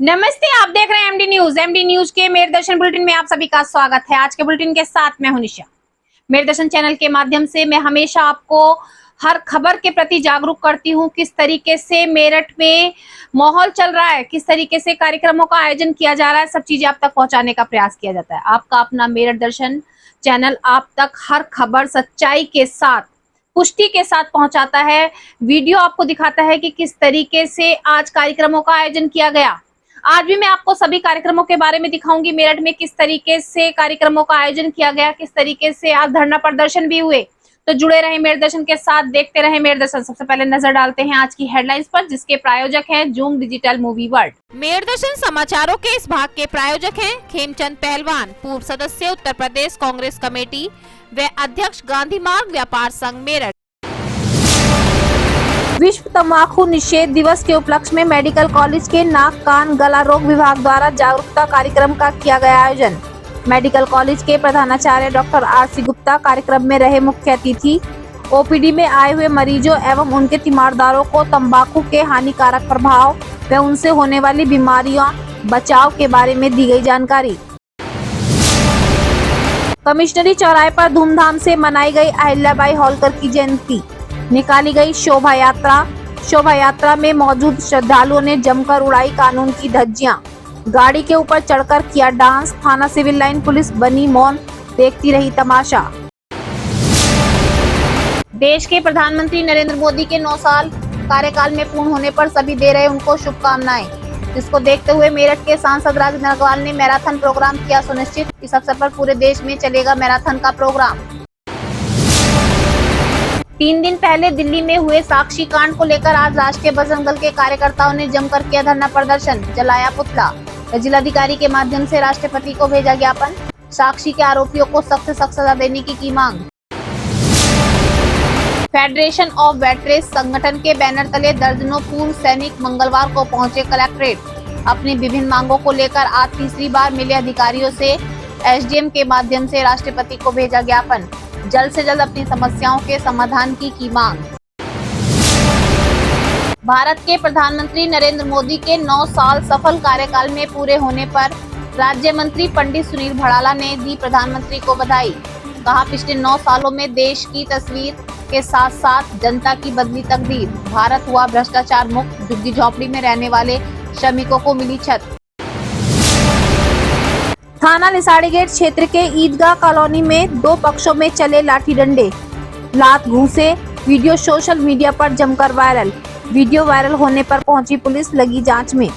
नमस्ते, आप देख रहे हैं एमडी न्यूज। एमडी न्यूज के मेरे दर्शन बुलेटिन में आप सभी का स्वागत है। आज के बुलेटिन के साथ मैं हूं निशा। मेरे दर्शन चैनल के माध्यम से मैं हमेशा आपको हर खबर के प्रति जागरूक करती हूं। किस तरीके से मेरठ में माहौल चल रहा है, किस तरीके से कार्यक्रमों का आयोजन किया जा रहा है, सब चीजें आप तक पहुंचाने का प्रयास किया जाता है। आपका अपना मेरठ दर्शन चैनल आप तक हर खबर सच्चाई के साथ, पुष्टि के साथ पहुंचाता है। वीडियो आपको दिखाता है कि किस तरीके से आज कार्यक्रमों का आयोजन किया गया। आज भी मैं आपको सभी कार्यक्रमों के बारे में दिखाऊंगी। मेरठ में किस तरीके से कार्यक्रमों का आयोजन किया गया, किस तरीके से आज धरना प्रदर्शन भी हुए। तो जुड़े रहे मेरे दर्शन के साथ, देखते रहे मेरे दर्शन। सबसे पहले नजर डालते हैं आज की हेडलाइंस पर, जिसके प्रायोजक हैं जूम डिजिटल मूवी वर्ल्ड। मेरे दर्शन समाचारों के इस भाग के प्रायोजक हैं खेमचंद पहलवान, पूर्व सदस्य उत्तर प्रदेश कांग्रेस कमेटी व अध्यक्ष गांधी मार्ग व्यापार संघ मेरठ। विश्व तंबाकू निषेध दिवस के उपलक्ष्य में मेडिकल कॉलेज के नाक कान गला रोग विभाग द्वारा जागरूकता कार्यक्रम का किया गया आयोजन। मेडिकल कॉलेज के प्रधानाचार्य डॉक्टर आर.सी. गुप्ता कार्यक्रम में रहे मुख्य अतिथि। ओपीडी में आए हुए मरीजों एवं उनके तीमारदारों को तंबाकू के हानिकारक प्रभाव व उनसे होने वाली बीमारियों बचाव के बारे में दी गई जानकारी। कमिश्नरी चौराहे पर धूमधाम से मनाई गई अहिल्याबाई होलकर की जयंती। निकाली गई शोभा यात्रा में मौजूद श्रद्धालुओं ने जमकर उड़ाई कानून की धज्जियां। गाड़ी के ऊपर चढ़कर किया डांस। थाना सिविल लाइन पुलिस बनी मौन, देखती रही तमाशा। देश के प्रधानमंत्री नरेंद्र मोदी के 9 साल कार्यकाल में पूर्ण होने पर सभी दे रहे उनको शुभकामनाएं, जिसको देखते हुए मेरठ के सांसद राजेंद्र अग्रवाल ने मैराथन प्रोग्राम किया सुनिश्चित। इस अवसर पर पूरे देश में चलेगा मैराथन का प्रोग्राम। 3 दिन पहले दिल्ली में हुए साक्षी कांड को लेकर आज राष्ट्रीय बजरंग दल के कार्यकर्ताओं ने जमकर किया धरना प्रदर्शन, जलाया पुतला। जिलाधिकारी के माध्यम से राष्ट्रपति को भेजा ज्ञापन। साक्षी के आरोपियों को सख्त से सख्त सजा देने की मांग। फेडरेशन ऑफ वेटरेस संगठन के बैनर तले दर्जनों पूर्व सैनिक मंगलवार को पहुंचे कलेक्ट्रेट। अपनी विभिन्न मांगों को लेकर आज तीसरी बार मिले अधिकारियों से एसडीएम के माध्यम से राष्ट्रपति को भेजा ज्ञापन। जल्द से जल्द अपनी समस्याओं के समाधान की मांग। भारत के प्रधानमंत्री नरेंद्र मोदी के 9 साल सफल कार्यकाल में पूरे होने पर राज्य मंत्री पंडित सुनील भड़ाला ने दी प्रधानमंत्री को बधाई। कहा, पिछले 9 सालों में देश की तस्वीर के साथ साथ जनता की बदली तकदीर। भारत हुआ भ्रष्टाचार मुक्त, झुग्गी झोपड़ी में रहने वाले श्रमिकों को मिली छत। थाना लिसाड़ी गेट क्षेत्र के ईदगाह कॉलोनी में 2 पक्षों में चले लाठी डंडे, लात घूंसे। वीडियो सोशल मीडिया पर जमकर वायरल। वीडियो वायरल होने पर पहुंची पुलिस, लगी जांच में।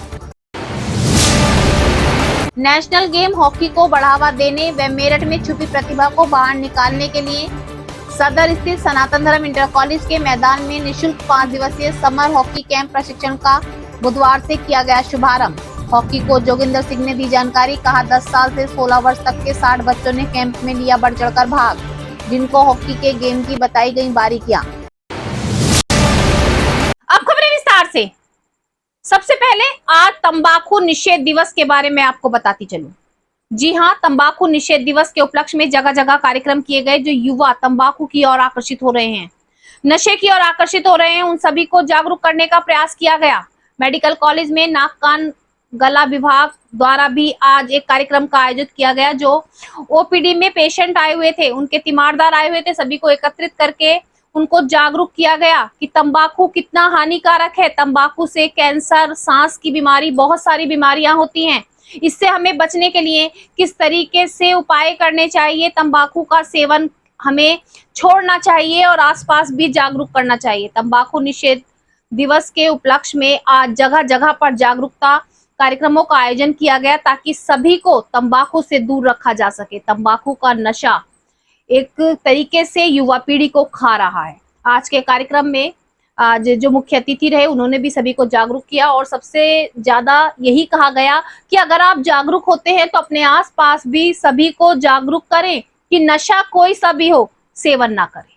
नेशनल गेम हॉकी को बढ़ावा देने व मेरठ में छुपी प्रतिभा को बाहर निकालने के लिए सदर स्थित सनातन धर्म इंटर कॉलेज के मैदान में निःशुल्क 5 दिवसीय समर हॉकी कैंप प्रशिक्षण का बुधवार से किया गया शुभारंभ। हॉकी कोच जोगिंदर सिंह ने दी जानकारी। कहा, 10 साल से 16 वर्ष तक के 60 बच्चों ने कैंप में लिया बढ़ चढ़कर भाग, जिनको हॉकी के गेम की बताई गई बारीकियां। अब खबरें विस्तार से। सबसे पहले आज तंबाकू निषेध दिवस के बारे में आपको बताती चलूं। जी हाँ, तंबाकू निषेध दिवस के उपलक्ष्य में जगह जगह कार्यक्रम किए गए। जो युवा तंबाकू की ओर आकर्षित हो रहे हैं, नशे की ओर आकर्षित हो रहे हैं, उन सभी को जागरूक करने का प्रयास किया गया। मेडिकल कॉलेज में नाक कान गला विभाग द्वारा भी आज एक कार्यक्रम का आयोजित किया गया। जो ओपीडी में पेशेंट आए हुए थे, उनके तीमारदार आए हुए थे, सभी को एकत्रित करके उनको जागरूक किया गया कि तंबाकू कितना हानिकारक है। तंबाकू से कैंसर, सांस की बीमारी, बहुत सारी बीमारियां होती हैं। इससे हमें बचने के लिए किस तरीके से उपाय करने चाहिए, तंबाकू का सेवन हमें छोड़ना चाहिए और आसपास भी जागरूक करना चाहिए। तंबाकू निषेध दिवस के उपलक्ष्य में आज जगह जगह पर जागरूकता कार्यक्रमों का आयोजन किया गया, ताकि सभी को तंबाकू से दूर रखा जा सके। तंबाकू का नशा एक तरीके से युवा पीढ़ी को खा रहा है। आज के कार्यक्रम में आज जो मुख्य अतिथि रहे, उन्होंने भी सभी को जागरूक किया और सबसे ज्यादा यही कहा गया कि अगर आप जागरूक होते हैं तो अपने आसपास भी सभी को जागरूक करें कि नशा कोई सा भी हो, सेवन ना करें।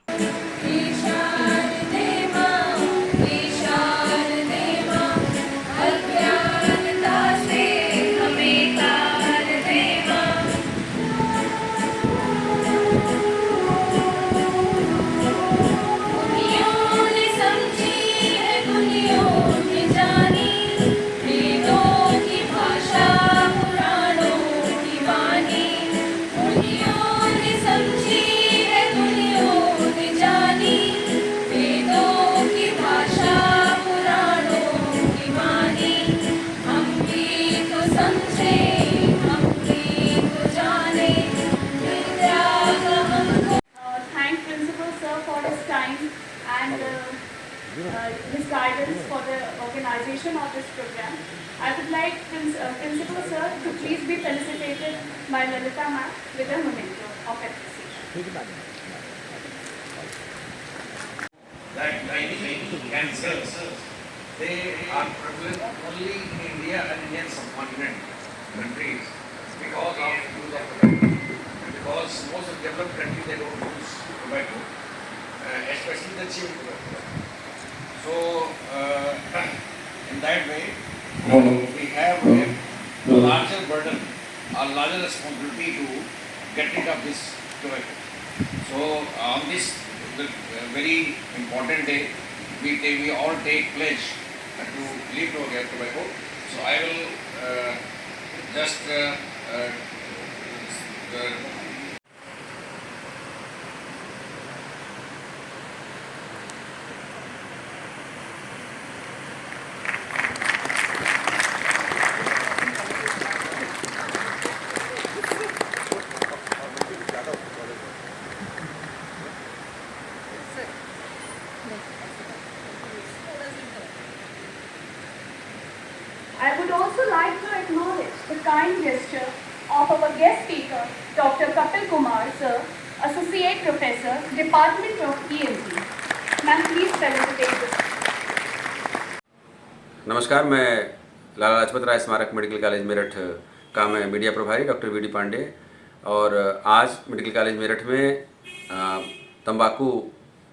organization of this program. I would like Principal Sir to please be felicitated by Lalita Ma'am with a memento of appreciation. That many cancers, they are prevalent only in India and Indian subcontinent countries because of use of tobacco. And because most of the developed countries they don't use tobacco, especially the chewing tobacco. So in that way, we have a larger burden, a larger responsibility to get rid of this tobacco. So on this very important day, we all take pledge to leave tobacco. So I will just I would also like to acknowledge the kind gesture of our guest speaker, Dr. Kapil Kumar Sir, Associate Professor, Department of ENT. Ma'am, please felicitate this. नमस्कार, मैं लाला लाजपत राय स्मारक medical college Meerut का मैं media प्रभारी doctor V D Pandey और आज medical college Meerut में तंबाकू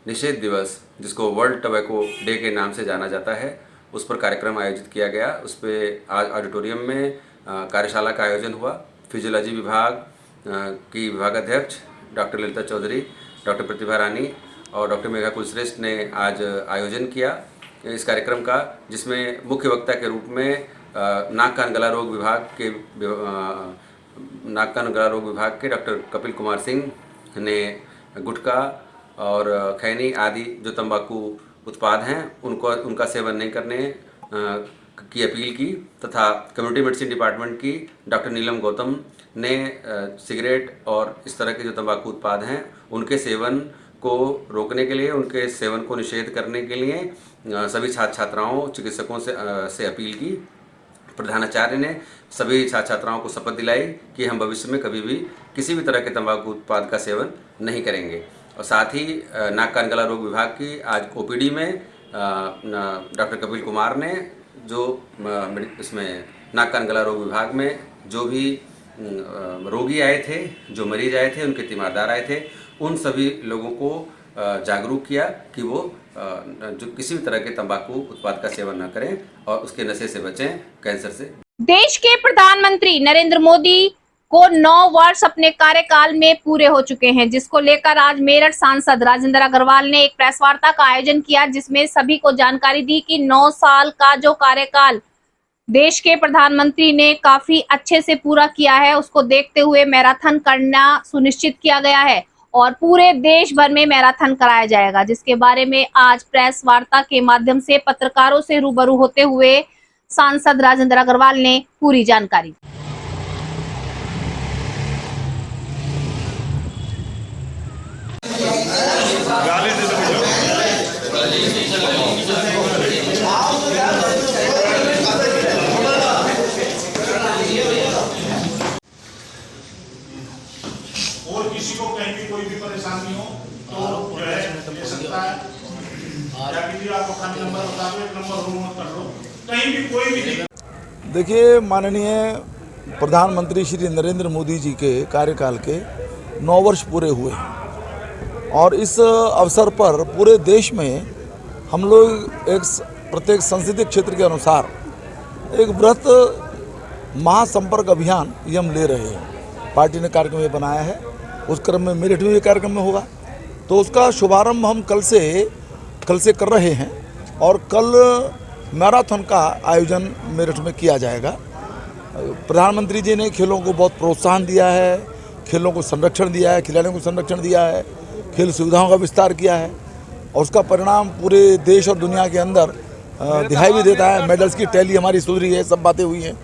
निषेध दिवस जिसको वर्ल्ड टबैको डे के नाम से जाना जाता है उस पर कार्यक्रम आयोजित किया गया। उस पर आज ऑडिटोरियम में कार्यशाला का आयोजन हुआ। फिजियोलॉजी विभाग की विभागाध्यक्ष डॉक्टर ललिता चौधरी, डॉक्टर प्रतिभा रानी और डॉक्टर मेघा कुलश्रेष्ठ ने आज आयोजन किया इस कार्यक्रम का, जिसमें मुख्य वक्ता के रूप में नाक कान गला रोग विभाग के डॉक्टर कपिल कुमार सिंह ने गुटखा और खैनी आदि जो तंबाकू उत्पाद हैं उनका सेवन नहीं करने की अपील की तथा कम्युनिटी मेडिसिन डिपार्टमेंट की डॉक्टर नीलम गौतम ने सिगरेट और इस तरह के जो तंबाकू उत्पाद हैं उनके सेवन को रोकने के लिए, उनके सेवन को निषेध करने के लिए सभी छात्र छात्राओं चिकित्सकों से अपील की। प्रधानाचार्य ने सभी छात्र छात्राओं को शपथ दिलाई कि हम भविष्य में कभी भी किसी भी तरह के तंबाकू उत्पाद का सेवन नहीं करेंगे। और साथ ही नाक कान गला रोग विभाग की आज ओपीडी में डॉक्टर कपिल कुमार ने जो इसमें नाक कान गला रोग विभाग में जो भी रोगी आए थे, जो मरीज आए थे, उनके तीमारदार आए थे, उन सभी लोगों को जागरूक किया कि वो जो किसी भी तरह के तंबाकू उत्पाद का सेवन न करें और उसके नशे से बचें, कैंसर से। देश के प्रधानमंत्री नरेंद्र मोदी को 9 वर्ष अपने कार्यकाल में पूरे हो चुके हैं, जिसको लेकर आज मेरठ सांसद राजेंद्र अग्रवाल ने एक प्रेस वार्ता का आयोजन किया, जिसमें सभी को जानकारी दी कि 9 साल का जो कार्यकाल देश के प्रधानमंत्री ने काफी अच्छे से पूरा किया है, उसको देखते हुए मैराथन करना सुनिश्चित किया गया है और पूरे देश भर में मैराथन कराया जाएगा, जिसके बारे में आज प्रेस वार्ता के माध्यम से पत्रकारों से रूबरू होते हुए सांसद राजेंद्र अग्रवाल ने पूरी जानकारी दी। और किसी को कहीं भी कोई भी परेशानी हो तो जो है ले सकता है, या किसी आपको खाली नंबर बता दो, एक नंबर रूम में कर लो, कहीं भी कोई भी। देखिए, माननीय प्रधानमंत्री श्री नरेंद्र मोदी जी के कार्यकाल के 9 वर्ष पूरे हुए और इस अवसर पर पूरे देश में हम लोग एक प्रत्येक संसदीय क्षेत्र के अनुसार एक बृहत महासंपर्क अभियान ये हम ले रहे हैं। पार्टी ने कार्यक्रम ये बनाया है, उस क्रम में मेरठ में भी कार्यक्रम में होगा, तो उसका शुभारंभ हम कल से कर रहे हैं और कल मैराथन का आयोजन मेरठ में किया जाएगा। प्रधानमंत्री जी ने खेलों को बहुत प्रोत्साहन दिया है, खेलों को संरक्षण दिया है, खिलाड़ियों को संरक्षण दिया है, खेल सुविधाओं का विस्तार किया है और उसका परिणाम पूरे देश और दुनिया के अंदर दिखाई भी देता है। मेडल्स की टैली हमारी सुधरी है, सब बातें हुई हैं।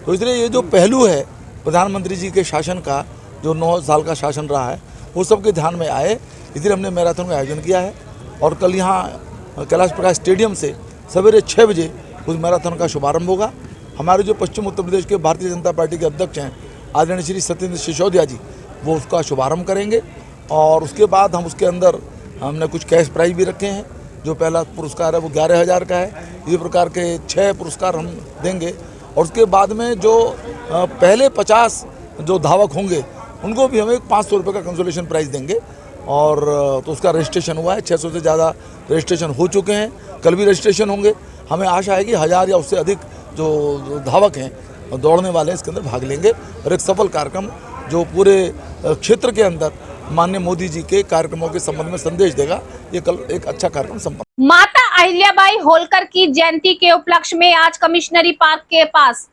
तो इसलिए ये जो पहलू है प्रधानमंत्री जी के शासन का, जो 9 साल का शासन रहा है, वो सबके ध्यान में आए, इसलिए हमने मैराथन का आयोजन किया है और कल यहाँ कैलाश प्रकाश स्टेडियम से सवेरे 6 बजे उस मैराथन का शुभारंभ होगा। हमारे जो पश्चिम उत्तर प्रदेश के भारतीय जनता पार्टी के अध्यक्ष हैं आदरणीय श्री सत्येंद्र सिसोदिया जी, वो उसका शुभारंभ करेंगे और उसके बाद हम उसके अंदर हमने कुछ कैश प्राइज भी रखे हैं। जो पहला पुरस्कार है वो 11,000 का है। इसी प्रकार के 6 पुरस्कार हम देंगे और उसके बाद में जो पहले 50 जो धावक होंगे उनको भी हम एक 500 रुपये का कंसोलेशन प्राइज देंगे। और तो उसका रजिस्ट्रेशन हुआ है, 600 से ज़्यादा रजिस्ट्रेशन हो चुके हैं, कल भी रजिस्ट्रेशन होंगे। हमें आशा है कि 1000 या उससे अधिक जो धावक हैं दौड़ने वाले इसके अंदर भाग लेंगे और एक सफल कार्यक्रम जो पूरे क्षेत्र के अंदर माननीय मोदी जी के कार्यक्रमों के संबंध में संदेश देगा, ये कल एक अच्छा कार्यक्रम संपन्न। माता अहिल्याबाई होलकर की जयंती के उपलक्ष्य में आज कमिश्नरी पार्क के पास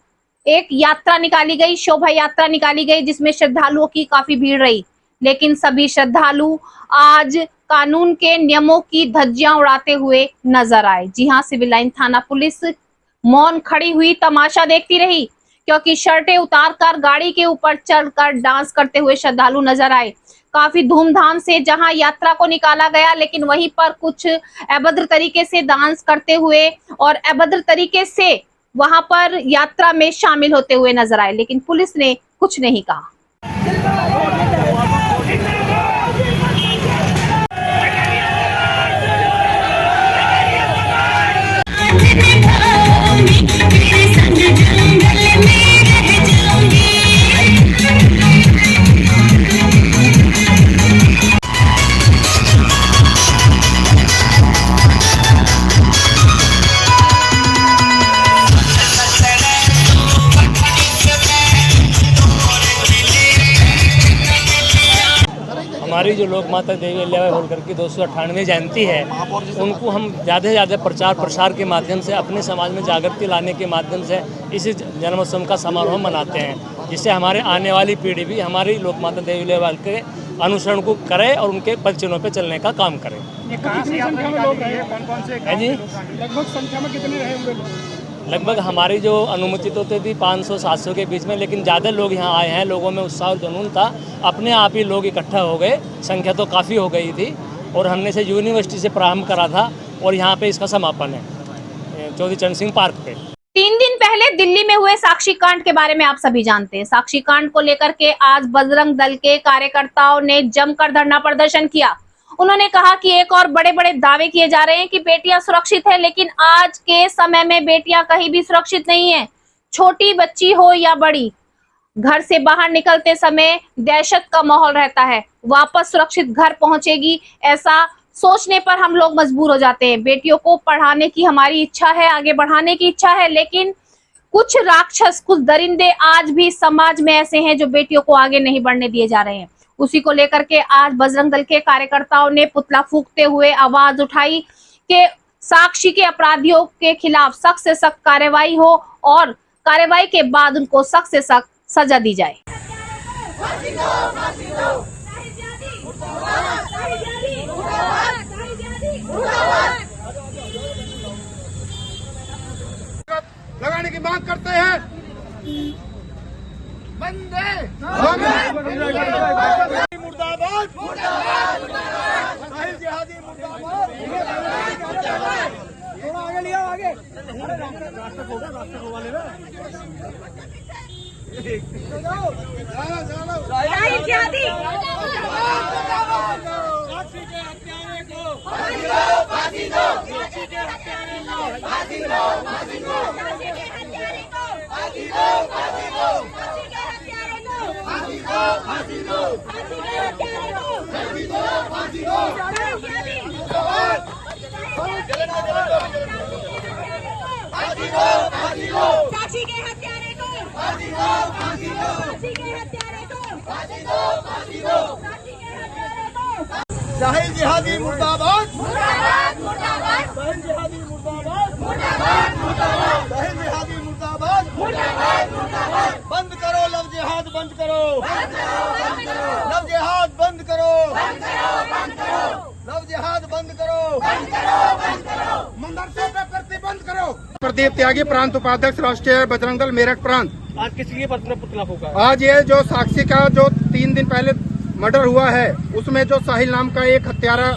एक यात्रा निकाली गई, शोभा यात्रा निकाली गई, जिसमें श्रद्धालुओं की काफी भीड़ रही। लेकिन सभी श्रद्धालु आज कानून के नियमों की धज्जियां उड़ाते हुए नजर आए। जी हां, सिविल लाइन थाना पुलिस मौन खड़ी हुई तमाशा देखती रही, क्योंकि शर्टें उतारकर गाड़ी के ऊपर चढ़कर डांस करते हुए श्रद्धालु नजर आए। काफी धूमधाम से जहां यात्रा को निकाला गया, लेकिन वहीं पर कुछ अभद्र तरीके से डांस करते हुए और अभद्र तरीके से वहां पर यात्रा में शामिल होते हुए नजर आए, लेकिन पुलिस ने कुछ नहीं कहा। हमारी जो लोक माता देवी अहिल्याबाई होलकर की 298वीं जयंती है, उनको हम ज़्यादा से ज़्यादा प्रचार प्रसार के माध्यम से अपने समाज में जागृति लाने के माध्यम से इस जन्मोत्सव का समारोह मनाते हैं, जिससे हमारे आने वाली पीढ़ी भी हमारी लोक माता देवी अहिल्याबाई के अनुसरण को करे और उनके पद चिन्हों पर चलने का काम करे। ये कहाँ से यात्रा में लोग रहे, कौन-कौन से है जी? लगभग संख्या में कितने रहे होंगे? लगभग हमारी जो अनुमति होती थी 500-700 के बीच में, लेकिन ज़्यादा लोग यहाँ आए हैं। लोगों में उत्साह और जुनून था, अपने आप ही लोग इकट्ठा हो गए, संख्या तो काफ़ी हो गई थी। और हमने से यूनिवर्सिटी से प्रारंभ करा था और यहाँ पे इसका समापन है चौधरी चरण सिंह पार्क पे। 3 दिन पहले दिल्ली में हुए साक्षी कांड के बारे में आप सभी जानते हैं। साक्षी कांड को लेकर के आज बजरंग दल के कार्यकर्ताओं ने जमकर धरना प्रदर्शन किया। उन्होंने कहा कि एक और बड़े बड़े दावे किए जा रहे हैं कि बेटियां सुरक्षित है, लेकिन आज के समय में बेटियां कहीं भी सुरक्षित नहीं है। छोटी बच्ची हो या बड़ी, घर से बाहर निकलते समय दहशत का माहौल रहता है। वापस सुरक्षित घर पहुंचेगी, ऐसा सोचने पर हम लोग मजबूर हो जाते हैं। बेटियों को पढ़ाने की हमारी इच्छा है, आगे बढ़ाने की इच्छा है, लेकिन कुछ राक्षस, कुछ दरिंदे आज भी समाज में ऐसे हैं जो बेटियों को आगे नहीं बढ़ने दिए जा रहे हैं। उसी को लेकर के आज बजरंग दल के कार्यकर्ताओं ने पुतला फूंकते हुए आवाज उठाई कि साक्षी के अपराधियों के खिलाफ सख्त से सख्त कार्रवाई हो और कार्रवाई के बाद उनको सख्त से सख्त सजा दी जाए। लगाने की मांग करते हैं। वंदे मुर्दाबाद, साहिल जिहादी मुर्दाबाद, थोड़ा आगे लिया, आगे साहिल जिहादी, साक्षी के हत्यारे को फांसी दो, फांसी दो, साक्षी के हत्यारे को फांसी दो, फांसी दो, साक्षी के हत्यारे को फांसी दो, फांसी दो, साक्षी के हत्यारे को फांसी दो, फांसी दो, साक्षी के हत्यारे को फांसी दो, फांसी दो, साहिल जिहादी मुर्दाबाद, फांसी दो, फांसी दो, साक्षी के हत्यारे को फांसी दो, फांसी दो, साक्षी के हत्यारे को फांसी दो, फांसी दो, साक्षी के हत्यारे को साहिल जिहादी मुर्दाबाद, मुर्दाबाद, मुर्दाबाद, साहिल जिहादी मुर्दाबाद, मुर्दाबाद, मुर्दाबाद, साहिल जिहादी मुर्दाबाद, मुर्दाबाद, मुर्दाबाद, बंद करो लव जिहाद, बंद करो, बंद करो, बंद करो, लव जिहाद बंद करो, बंद करो, बंद करो, लव जिहाद बंद करो, बंद करो, बंद करो, मदरसे पे प्रतिबंध करो। प्रदीप त्यागी, प्रांत उपाध्यक्ष, राष्ट्रीय बजरंग दल मेरठ प्रांत। आज किसी पुतला फूंका? आज ये जो साक्षी का जो 3 दिन पहले मर्डर हुआ है, उसमें जो साहिल नाम का एक हत्यारा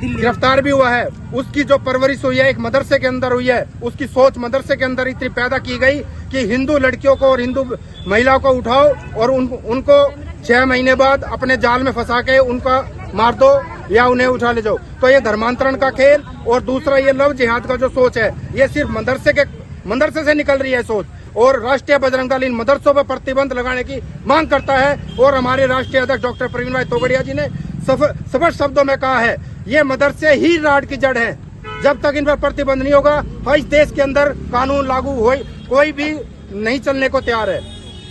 गिरफ्तार भी हुआ है। उसकी जो परवरिश हुई है एक मदरसे के अंदर हुई है, उसकी सोच मदरसे के अंदर इतनी पैदा की गई कि हिंदू लड़कियों को और हिंदू महिलाओं को उठाओ और उनको 6 महीने बाद अपने जाल में फंसा के उनका मार दो या उन्हें उठा ले जाओ। तो ये धर्मांतरण का खेल, और दूसरा ये लव जिहाद का जो सोच है, ये सिर्फ मदरसे से निकल रही है सोच। और राष्ट्रीय बजरंग दल इन मदरसों पर प्रतिबंध लगाने की मांग करता है। और हमारे राष्ट्रीय अध्यक्ष डॉक्टर प्रवीण भाई तोगड़िया जी ने स्पष्ट शब्दों में कहा है, ये मदरसे ही राड की जड़ है। जब तक इन पर प्रतिबंध नहीं होगा, इस देश के अंदर कानून लागू हो कोई भी नहीं चलने को तैयार है।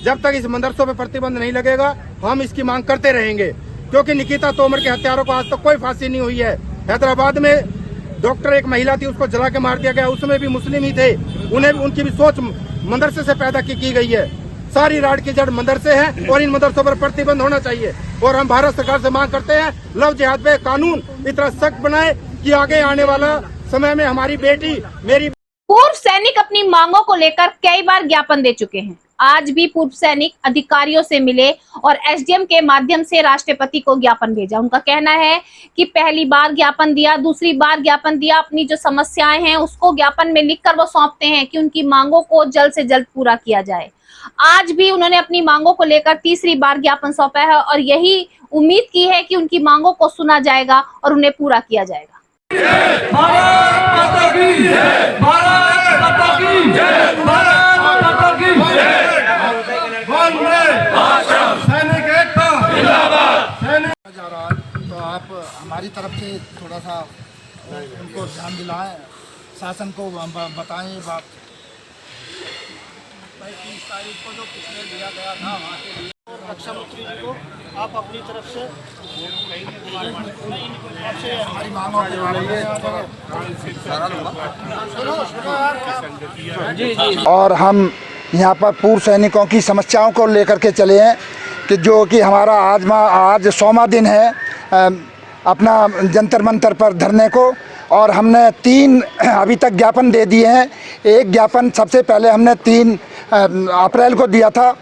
जब तक इस मदरसों पर प्रतिबंध नहीं लगेगा, हम इसकी मांग करते रहेंगे। क्योंकि निकिता तोमर के हत्यारों को आज तक कोई फांसी नहीं हुई है। हैदराबाद में डॉक्टर एक महिला थी, उसको जला के मार दिया गया, उसमें भी मुस्लिम ही थे। उन्हें उनकी भी सोच मदरसे से पैदा की गई है। सारी राड की जड़ मदरसे हैं और इन मदरसों पर प्रतिबंध होना चाहिए। और हम भारत सरकार से मांग करते हैं, लव जिहाद पे कानून इतना सख्त बनाए कि आगे आने वाला समय में हमारी बेटी मेरी। पूर्व सैनिक अपनी मांगों को लेकर कई बार ज्ञापन दे चुके हैं। आज भी पूर्व सैनिक अधिकारियों से मिले और एसडीएम के माध्यम से राष्ट्रपति को ज्ञापन भेजा। उनका कहना है कि पहली बार ज्ञापन दिया, दूसरी बार ज्ञापन दिया, अपनी जो समस्याएं हैं उसको ज्ञापन में लिखकर वो सौंपते हैं कि उनकी मांगों को जल्द से जल्द पूरा किया जाए। आज भी उन्होंने अपनी मांगों को लेकर तीसरी बार ज्ञापन सौंपा है और यही उम्मीद की है कि उनकी मांगों को सुना जाएगा और उन्हें पूरा किया जाएगा। तो आप हमारी तरफ से थोड़ा सा उनको ध्यान दिलाएं, शासन को बताएं ये बात। 30 तारीख को जो पिछले दिया गया था वहाँ के लिए, और रक्षा मंत्री जी को आप अपनी तरफ से हमारी मांगों के बारे में, और हम यहाँ पर पूर्व सैनिकों की समस्याओं को लेकर के चले हैं कि जो कि हमारा आज 100वां दिन है अपना जंतर मंतर पर धरने को। और हमने 3 अभी तक ज्ञापन दे दिए हैं। एक ज्ञापन सबसे पहले हमने 3 अप्रैल को दिया था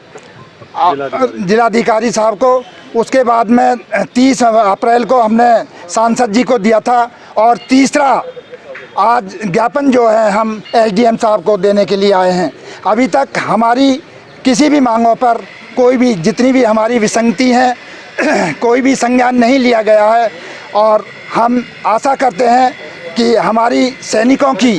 जिलाधिकारी साहब को। उसके बाद में 30 अप्रैल को हमने सांसद जी को दिया था। और तीसरा आज ज्ञापन जो है हम एसडीएम साहब को देने के लिए आए हैं। अभी तक हमारी किसी भी मांगों पर कोई भी, जितनी भी हमारी विसंगति हैं कोई भी संज्ञान नहीं लिया गया है। और हम आशा करते हैं कि हमारी सैनिकों की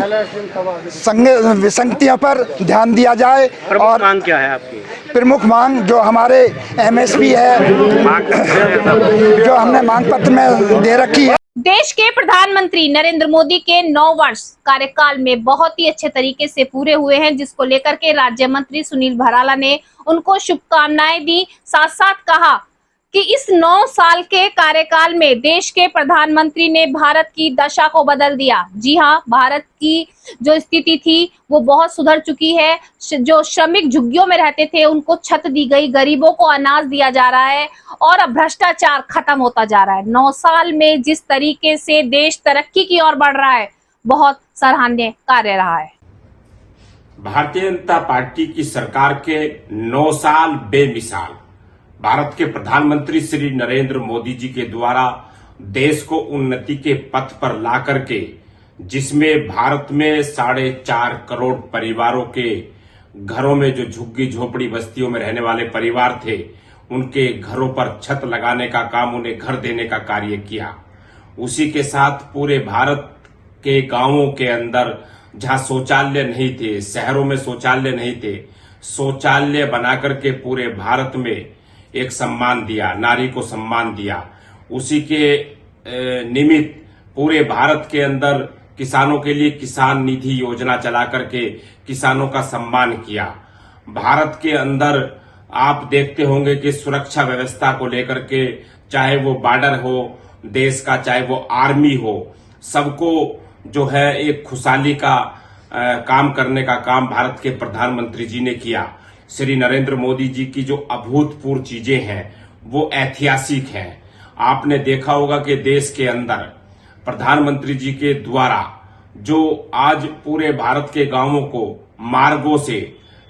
विसंगतियों पर ध्यान दिया जाए। और मांग क्या है आपकी? प्रमुख मांग जो हमारे एमएसपी है, जो हमने मांग पत्र में दे रखी है। देश के प्रधानमंत्री नरेंद्र मोदी के 9 वर्ष कार्यकाल में बहुत ही अच्छे तरीके से पूरे हुए हैं, जिसको लेकर के राज्य मंत्री सुनील भराला ने उनको शुभकामनाएं दी। साथ साथ कहा कि इस 9 साल के कार्यकाल में देश के प्रधानमंत्री ने भारत की दशा को बदल दिया। जी हाँ, भारत की जो स्थिति थी वो बहुत सुधर चुकी है। जो श्रमिक झुग्गियों में रहते थे उनको छत दी गई, गरीबों को अनाज दिया जा रहा है और अब भ्रष्टाचार खत्म होता जा रहा है। 9 साल में जिस तरीके से देश तरक्की की ओर बढ़ रहा है, बहुत सराहनीय कार्य रहा है। भारतीय जनता पार्टी की सरकार के 9 साल बेमिसाल। भारत के प्रधानमंत्री श्री नरेंद्र मोदी जी के द्वारा देश को उन्नति के पथ पर ला करके, जिसमें भारत में 4.5 करोड़ परिवारों के घरों में जो झुग्गी झोपड़ी बस्तियों में रहने वाले परिवार थे, उनके घरों पर छत लगाने का काम, उन्हें घर देने का कार्य किया। उसी के साथ पूरे भारत के गांवों के अंदर जहां शौचालय नहीं थे, शहरों में शौचालय नहीं थे, शौचालय बना करके पूरे भारत में एक सम्मान दिया, नारी को सम्मान दिया। उसी के निमित्त पूरे भारत के अंदर किसानों के लिए किसान निधि योजना चला करके किसानों का सम्मान किया। भारत के अंदर आप देखते होंगे कि सुरक्षा व्यवस्था को लेकर के, चाहे वो बॉर्डर हो देश का, चाहे वो आर्मी हो, सबको जो है एक खुशहाली का काम करने का काम भारत के प्रधानमंत्री जी ने किया। श्री नरेंद्र मोदी जी की जो अभूतपूर्व चीजें हैं वो ऐतिहासिक हैं। आपने देखा होगा कि देश के अंदर प्रधानमंत्री जी के द्वारा जो आज पूरे भारत के गांवों को मार्गों से,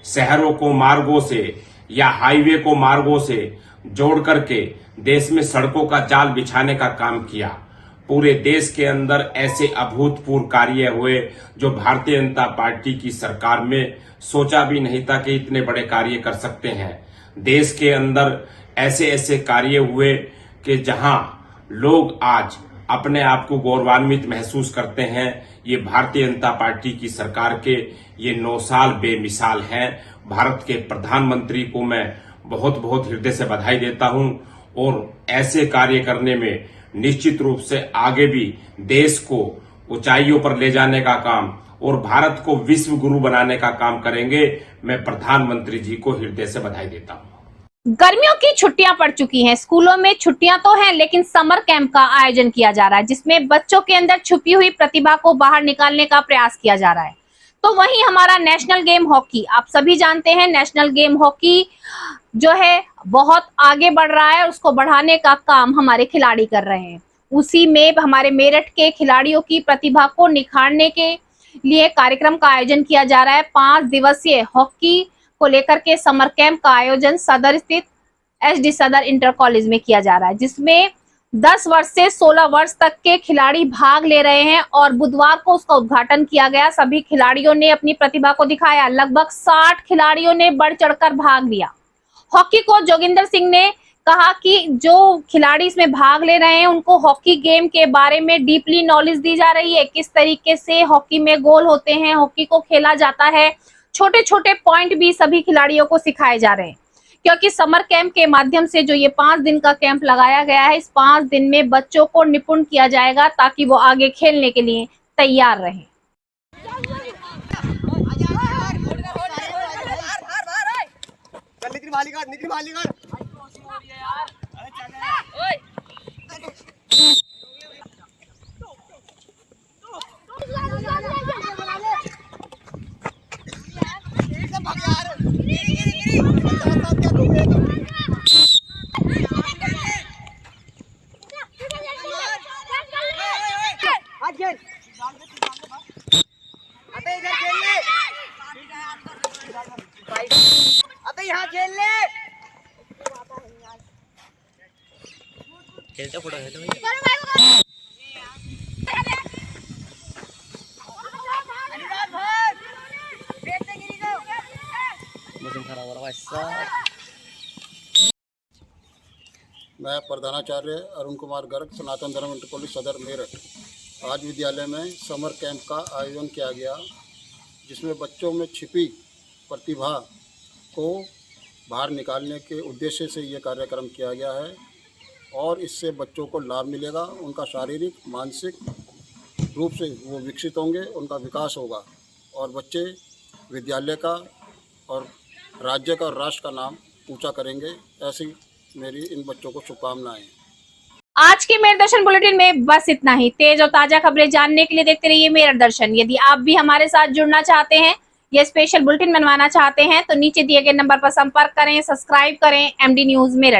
शहरों को मार्गों से या हाईवे को मार्गों से जोड़ करके देश में सड़कों का जाल बिछाने का काम किया। पूरे देश के अंदर ऐसे अभूतपूर्व कार्य हुए जो भारतीय जनता पार्टी की सरकार में सोचा भी नहीं था कि इतने बड़े कार्य कर सकते हैं। देश के अंदर ऐसे ऐसे कार्य हुए कि जहां लोग आज अपने आप को गौरवान्वित महसूस करते हैं। ये भारतीय जनता पार्टी की सरकार के ये 9 साल बेमिसाल हैं। भारत के प्रधानमंत्री को मैं बहुत बहुत हृदय से बधाई देता हूं और ऐसे कार्य करने में निश्चित रूप से आगे भी देश को ऊंचाइयों पर ले जाने का काम और भारत को विश्व गुरु बनाने का काम करेंगे। मैं प्रधानमंत्री जी को हृदय से बधाई देता हूं। गर्मियों की छुट्टियां पड़ चुकी हैं। स्कूलों में छुट्टियां तो हैं, लेकिन समर कैंप का आयोजन किया जा रहा है, जिसमें बच्चों के अंदर छुपी हुई प्रतिभा को बाहर निकालने का प्रयास किया जा रहा है। तो वहीं हमारा नेशनल गेम हॉकी, आप सभी जानते हैं नेशनल गेम हॉकी जो है बहुत आगे बढ़ रहा है, उसको बढ़ाने का काम हमारे खिलाड़ी कर रहे हैं। उसी में हमारे मेरठ के खिलाड़ियों की प्रतिभा को निखारने के लिए कार्यक्रम का आयोजन किया जा रहा है। 5 दिवसीय हॉकी को लेकर के समर कैंप का आयोजन सदर स्थित SD सदर इंटर कॉलेज में किया जा रहा है, जिसमें 10 वर्ष से 16 वर्ष तक के खिलाड़ी भाग ले रहे हैं और बुधवार को उसका उद्घाटन किया गया। सभी खिलाड़ियों ने अपनी प्रतिभा को दिखाया। लगभग 60 खिलाड़ियों ने बढ़ चढ़कर भाग लिया। हॉकी कोच जोगिंदर सिंह ने कहा कि जो खिलाड़ी इसमें भाग ले रहे हैं उनको हॉकी गेम के बारे में डीपली नॉलेज दी जा रही है, किस तरीके से हॉकी में गोल होते हैं, हॉकी को खेला जाता है। छोटे छोटे पॉइंट भी सभी खिलाड़ियों को सिखाए जा रहे हैं, क्योंकि समर कैंप के माध्यम से जो ये 5 दिन का कैंप लगाया गया है, इस 5 दिन में बच्चों को निपुण किया जाएगा ताकि वो आगे खेलने के लिए तैयार रहें। मैं प्रधानाचार्य अरुण कुमार गर्ग, सनातन धर्म इंटर कॉलेज सदर मेरठ। आज विद्यालय में समर कैंप का आयोजन किया गया, जिसमें बच्चों में छिपी प्रतिभा को बाहर निकालने के उद्देश्य से ये कार्यक्रम किया गया है और इससे बच्चों को लाभ मिलेगा। उनका शारीरिक मानसिक रूप से वो विकसित होंगे, उनका विकास होगा और बच्चे विद्यालय का और राज्य का और राष्ट्र का नाम ऊंचा करेंगे। ऐसी मेरी इन बच्चों को शुभकामनाएं। आज के मेरठ दर्शन बुलेटिन में बस इतना ही। तेज और ताजा खबरें जानने के लिए देखते रहिए मेरठ दर्शन। यदि आप भी हमारे साथ जुड़ना चाहते हैं या स्पेशल बुलेटिन बनवाना चाहते हैं तो नीचे दिए गए नंबर पर संपर्क करें, सब्सक्राइब करें MD न्यूज मेरठ।